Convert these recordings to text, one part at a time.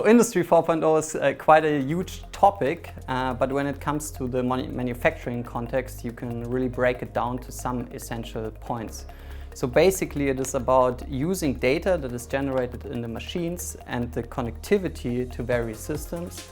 Industry 4.0 is quite a huge topic, but when it comes to the manufacturing context, you can really break it down to some essential points. So basically it is about using data that is generated in the machines and the connectivity to various systems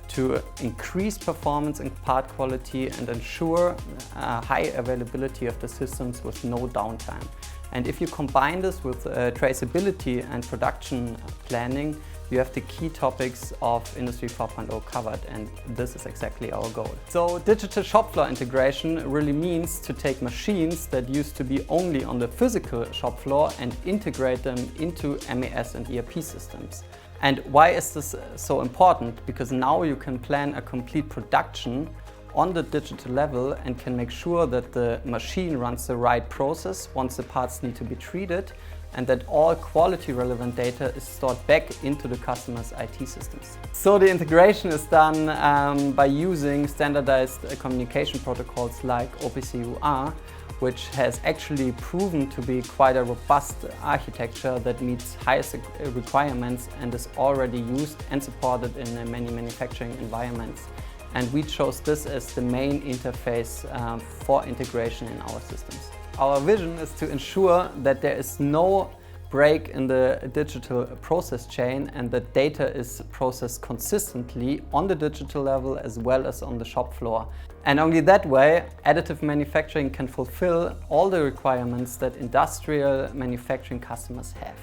to increase performance and part quality and ensure high availability of the systems with no downtime. And if you combine this with traceability and production planning, you have the key topics of Industry 4.0 covered, and this is exactly our goal. So digital shop floor integration really means to take machines that used to be only on the physical shop floor and integrate them into MES and ERP systems. And why is this so important? Because now you can plan a complete production on the digital level and can make sure that the machine runs the right process once the parts need to be treated, and that all quality relevant data is stored back into the customer's IT systems. So the integration is done by using standardized communication protocols like OPC-UA, which has actually proven to be quite a robust architecture that meets highest requirements and is already used and supported in many manufacturing environments. And we chose this as the main interface for integration in our systems. Our vision is to ensure that there is no break in the digital process chain and that data is processed consistently on the digital level as well as on the shop floor. And only that way, additive manufacturing can fulfill all the requirements that industrial manufacturing customers have.